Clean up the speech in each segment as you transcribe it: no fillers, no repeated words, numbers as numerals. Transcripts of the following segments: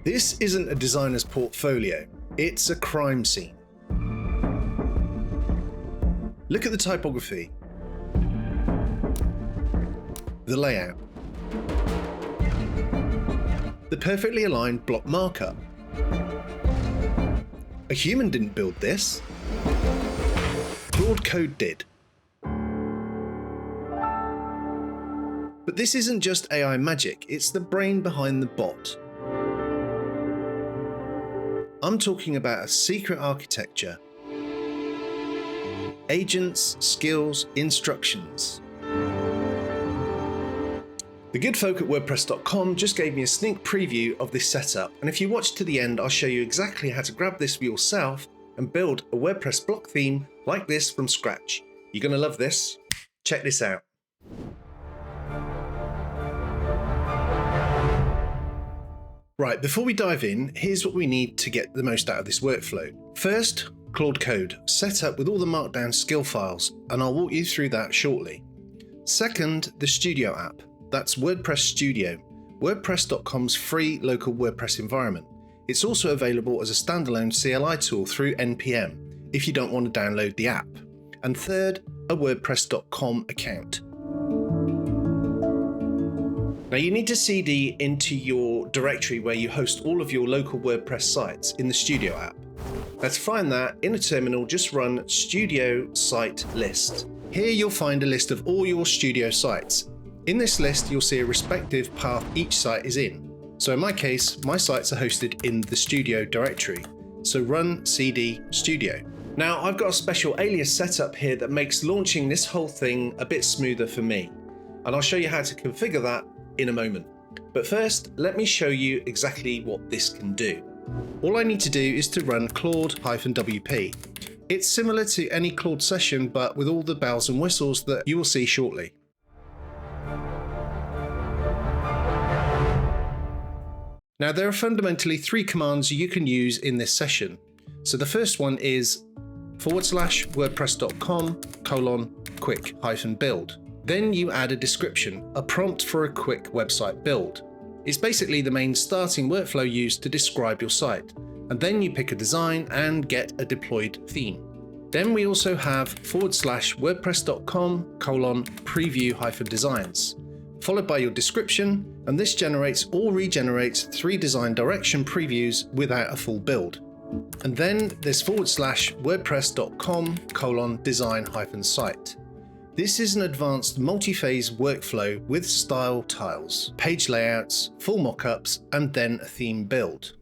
This isn't a designer's portfolio, it's a crime scene. Look at the typography, the layout, the perfectly aligned block markup. A human didn't build this. Claude Code did. But this isn't just AI magic, it's the brain behind the bot. I'm talking about a secret architecture. Agents, skills, instructions. The good folk at WordPress.com just gave me a sneak preview of this setup, and if you watch to the end, I'll show you exactly how to grab this for yourself and build a WordPress block theme like this from scratch. You're going to love this. Check this out. Right, before we dive in, here's what we need to get the most out of this workflow. First, Claude Code, set up with all the markdown skill files, and I'll walk you through that shortly. Second, the Studio app. That's WordPress Studio, WordPress.com's free local WordPress environment. It's also available as a standalone CLI tool through NPM if you don't want to download the app. And third, a WordPress.com account. Now you need to CD into your directory where you host all of your local WordPress sites in the Studio app. Now to find that, in a terminal, just run Studio Site List. Here you'll find a list of all your Studio sites. In this list, you'll see a respective path each site is in. So in my case, my sites are hosted in the Studio directory. So run CD Studio. Now I've got a special alias setup here that makes launching this whole thing a bit smoother for me. And I'll show you how to configure that in a moment. But first, let me show you exactly what this can do. All I need to do is to run Claude-WP. It's similar to any Claude session, but with all the bells and whistles that you will see shortly. Now there are fundamentally three commands you can use in this session. So the first one is /wordpress.com:/quick-build. Then you add a description, a prompt for a quick website build. It's basically the main starting workflow used to describe your site. And then you pick a design and get a deployed theme. Then we also have /wordpress.com:/preview-designs, followed by your description, and this generates or regenerates 3 design direction previews without a full build. And then there's /wordpress.com:/design-site. This is an advanced multi-phase workflow with style tiles, page layouts, full mockups, and then a theme build.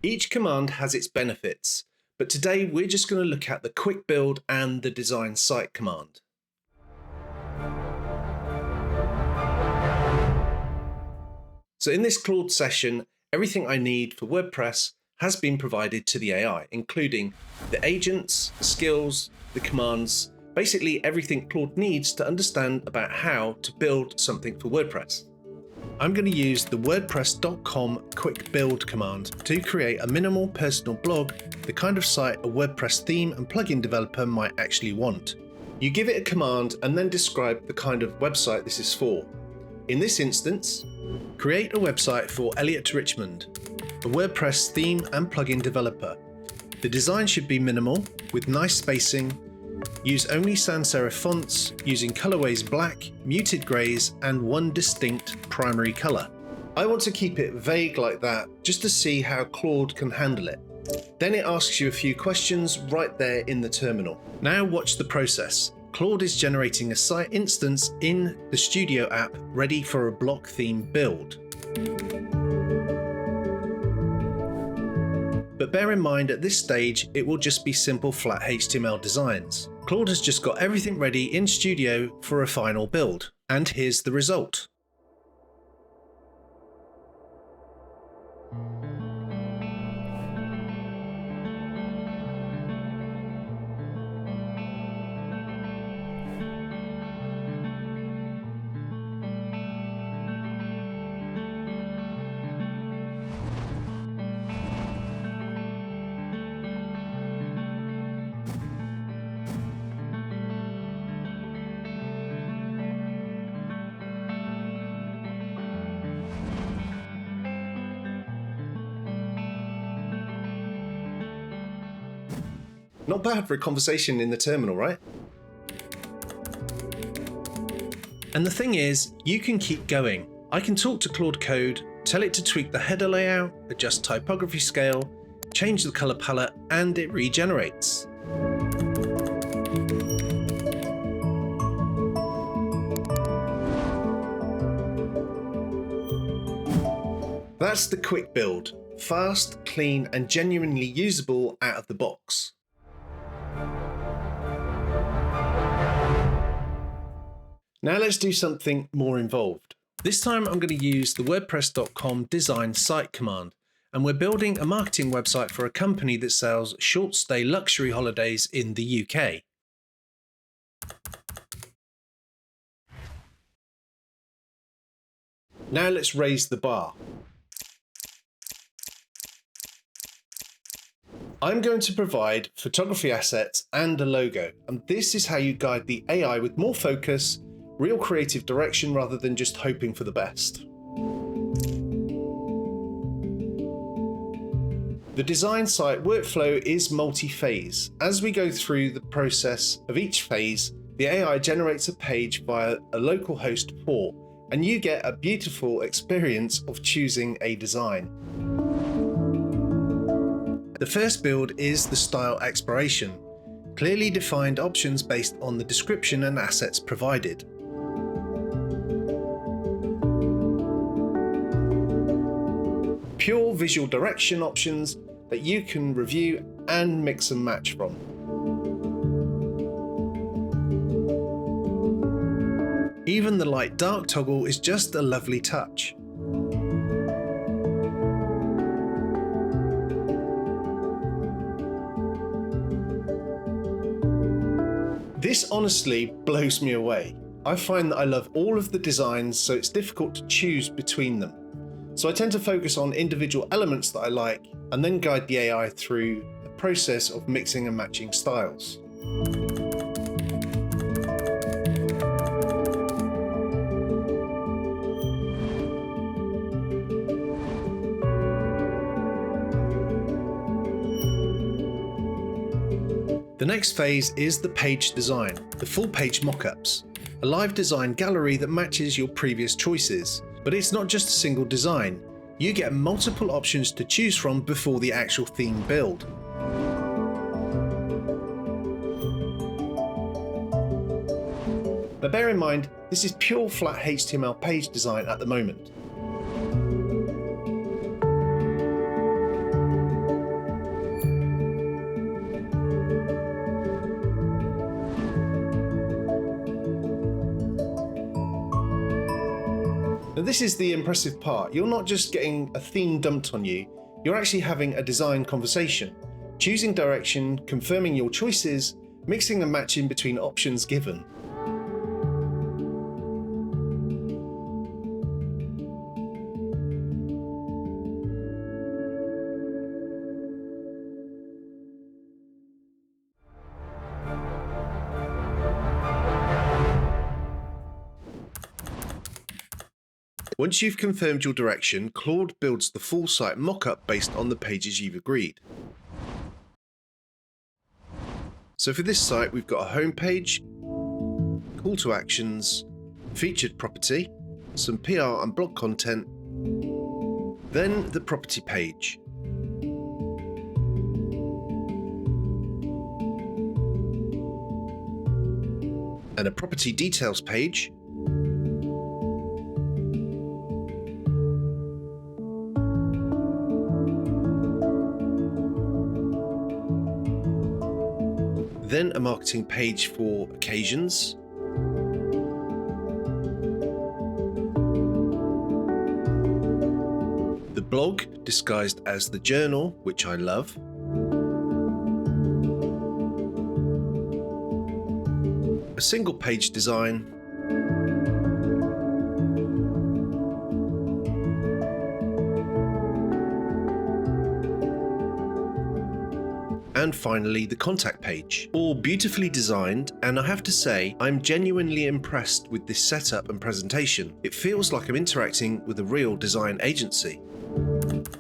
Each command has its benefits, but today we're just going to look at the quick build and the design site command. So in this Claude session, everything I need for WordPress has been provided to the AI, including the agents, the skills, the commands, basically everything Claude needs to understand about how to build something for WordPress. I'm going to use the WordPress.com quick build command to create a minimal personal blog, the kind of site a WordPress theme and plugin developer might actually want. You give it a command and then describe the kind of website this is for. In this instance, create a website for Elliot Richmond, a WordPress theme and plugin developer. The design should be minimal, with nice spacing. Use only sans serif fonts, using colorways black, muted greys, and one distinct primary color. I want to keep it vague like that, just to see how Claude can handle it. Then it asks you a few questions right there in the terminal. Now watch the process. Claude is generating a site instance in the Studio app ready for a block theme build. But bear in mind at this stage it will just be simple flat HTML designs. Claude has just got everything ready in Studio for a final build. And here's the result. Not bad for a conversation in the terminal, right? And the thing is, you can keep going. I can talk to Claude Code, tell it to tweak the header layout, adjust typography scale, change the color palette, and it regenerates. That's the quick build. Fast, clean, and genuinely usable out of the box. Now let's do something more involved. This time I'm going to use the WordPress.com design site command, and we're building a marketing website for a company that sells short stay luxury holidays in the UK. Now let's raise the bar. I'm going to provide photography assets and a logo, and this is how you guide the AI with more focus, real creative direction rather than just hoping for the best. The design site workflow is multi-phase. As we go through the process of each phase, the AI generates a page via a local host port, and you get a beautiful experience of choosing a design. The first build is the style exploration, clearly defined options based on the description and assets provided. Pure visual direction options that you can review and mix and match from. Even the light dark toggle is just a lovely touch. This honestly blows me away. I find that I love all of the designs, so it's difficult to choose between them. So I tend to focus on individual elements that I like and then guide the AI through the process of mixing and matching styles. The next phase is the page design, the full page mockups, a live design gallery that matches your previous choices. But it's not just a single design. You get multiple options to choose from before the actual theme build. But bear in mind, this is pure flat HTML page design at the moment. Now this is the impressive part. You're not just getting a theme dumped on you, you're actually having a design conversation, choosing direction, confirming your choices, mixing and matching between options given. Once you've confirmed your direction, Claude builds the full site mockup based on the pages you've agreed. So for this site, we've got a home page, call to actions, featured property, some PR and blog content, then the property page. And a property details page, then a marketing page for occasions, the blog disguised as the journal, which I love, a single page design, and finally the contact page. All beautifully designed, and I have to say I'm genuinely impressed with this setup and presentation. It feels like I'm interacting with a real design agency.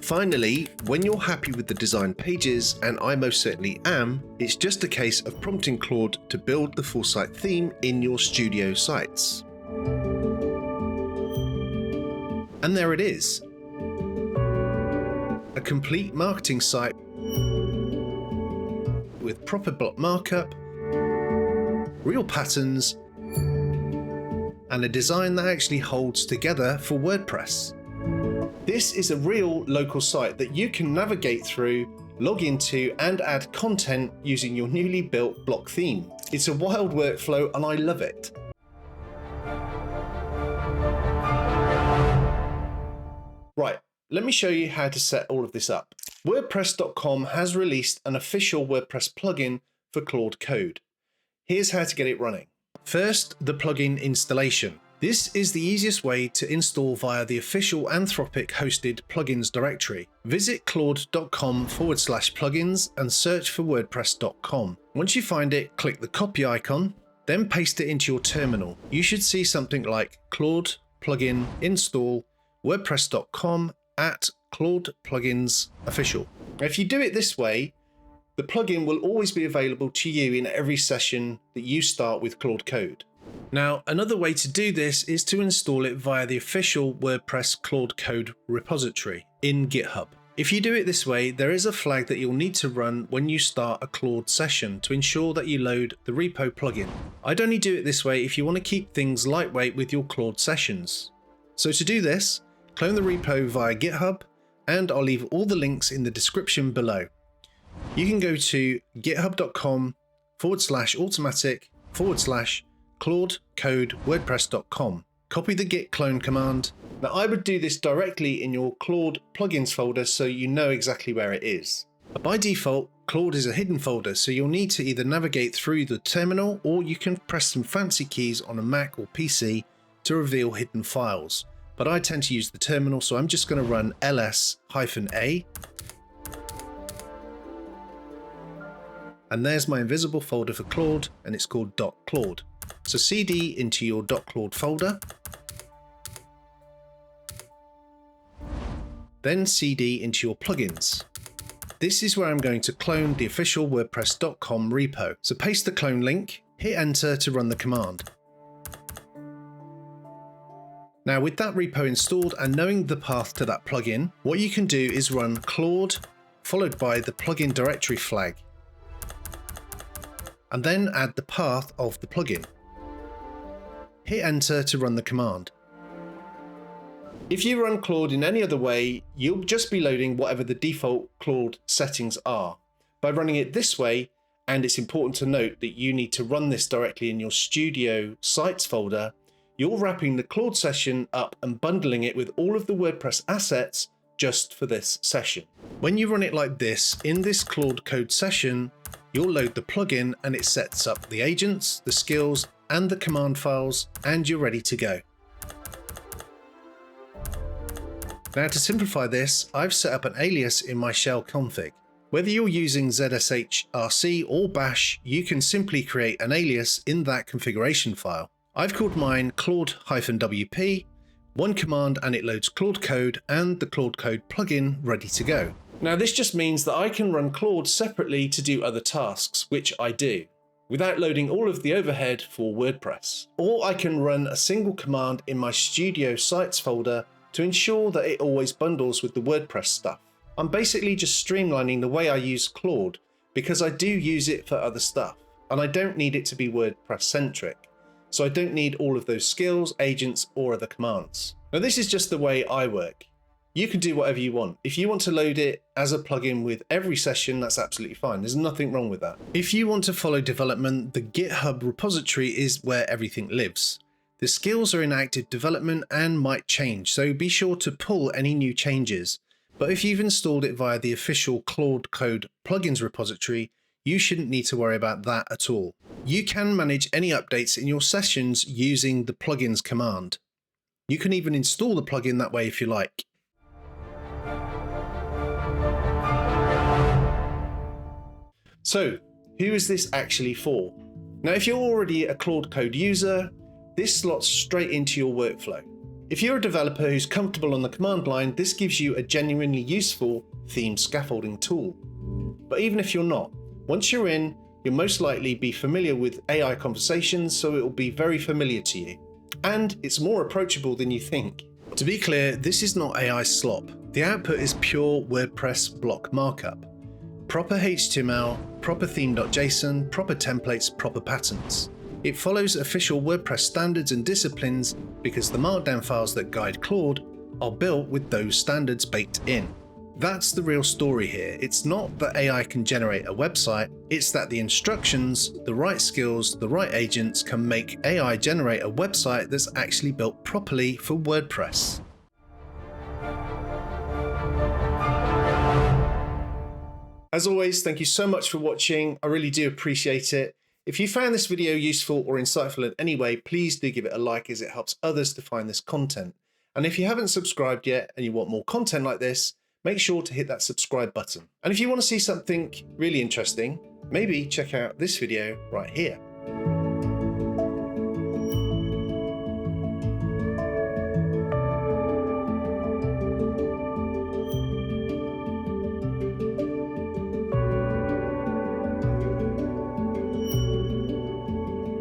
Finally, when you're happy with the design pages, and I most certainly am, it's just a case of prompting Claude to build the full site theme in your studio sites. And there it is. A complete marketing site with proper block markup, real patterns, and a design that actually holds together for WordPress. This is a real local site that you can navigate through, log into, and add content using your newly built block theme. It's a wild workflow and I love it. Right, let me show you how to set all of this up. WordPress.com has released an official WordPress plugin for Claude Code. Here's how to get it running. First, the plugin installation. This is the easiest way to install via the official Anthropic hosted plugins directory. Visit claude.com/plugins and search for WordPress.com. Once you find it, click the copy icon, then paste it into your terminal. You should see something like Claude plugin install WordPress.com at Claude plugins official. Now, if you do it this way, the plugin will always be available to you in every session that you start with Claude Code. Now, another way to do this is to install it via the official WordPress Claude Code repository in GitHub. If you do it this way, there is a flag that you'll need to run when you start a Claude session to ensure that you load the repo plugin. I'd only do it this way if you want to keep things lightweight with your Claude sessions. So to do this, clone the repo via GitHub, and I'll leave all the links in the description below. You can go to github.com/automatic/Claude Code WordPress.com. Copy the git clone command. Now I would do this directly in your Claude plugins folder so you know exactly where it is. By default, Claude is a hidden folder, so you'll need to either navigate through the terminal or you can press some fancy keys on a Mac or PC to reveal hidden files. But I tend to use the terminal, so I'm just going to run ls-a. And there's my invisible folder for Claude, and it's called .claude. So cd into your .claude folder, then cd into your plugins. This is where I'm going to clone the official WordPress.com repo. So paste the clone link, hit enter to run the command. Now with that repo installed and knowing the path to that plugin, what you can do is run Claude followed by the plugin directory flag, and then add the path of the plugin. Hit enter to run the command. If you run Claude in any other way, you'll just be loading whatever the default Claude settings are. By running it this way, and it's important to note that you need to run this directly in your Studio Sites folder, you're wrapping the Claude session up and bundling it with all of the WordPress assets just for this session. When you run it like this, in this Claude Code session, you'll load the plugin and it sets up the agents, the skills, and the command files, and you're ready to go. Now to simplify this, I've set up an alias in my shell config. Whether you're using ZSHRC or Bash, you can simply create an alias in that configuration file. I've called mine Claude-WP, one command and it loads Claude Code and the Claude Code plugin ready to go. Now this just means that I can run Claude separately to do other tasks, which I do, without loading all of the overhead for WordPress. Or I can run a single command in my Studio Sites folder to ensure that it always bundles with the WordPress stuff. I'm basically just streamlining the way I use Claude because I do use it for other stuff and I don't need it to be WordPress centric. So I don't need all of those skills, agents, or other commands. Now this is just the way I work. You can do whatever you want. If you want to load it as a plugin with every session, that's absolutely fine. There's nothing wrong with that. If you want to follow development, the GitHub repository is where everything lives. The skills are in active development and might change, so be sure to pull any new changes. But if you've installed it via the official Claude Code plugins repository, you shouldn't need to worry about that at all. You can manage any updates in your sessions using the plugins command. You can even install the plugin that way if you like. So, who is this actually for? Now, if you're already a Claude Code user, this slots straight into your workflow. If you're a developer who's comfortable on the command line, this gives you a genuinely useful theme scaffolding tool. But even if you're not, once you're in, you'll most likely be familiar with AI conversations, so it will be very familiar to you. And it's more approachable than you think. To be clear, this is not AI slop. The output is pure WordPress block markup. Proper HTML, proper theme.json, proper templates, proper patterns. It follows official WordPress standards and disciplines because the markdown files that guide Claude are built with those standards baked in. That's the real story here. It's not that AI can generate a website, it's that the instructions, the right skills, the right agents can make AI generate a website that's actually built properly for WordPress. As always, thank you so much for watching. I really do appreciate it. If you found this video useful or insightful in any way, please do give it a like as it helps others to find this content. And if you haven't subscribed yet and you want more content like this, make sure to hit that subscribe button. And if you want to see something really interesting, maybe check out this video right here.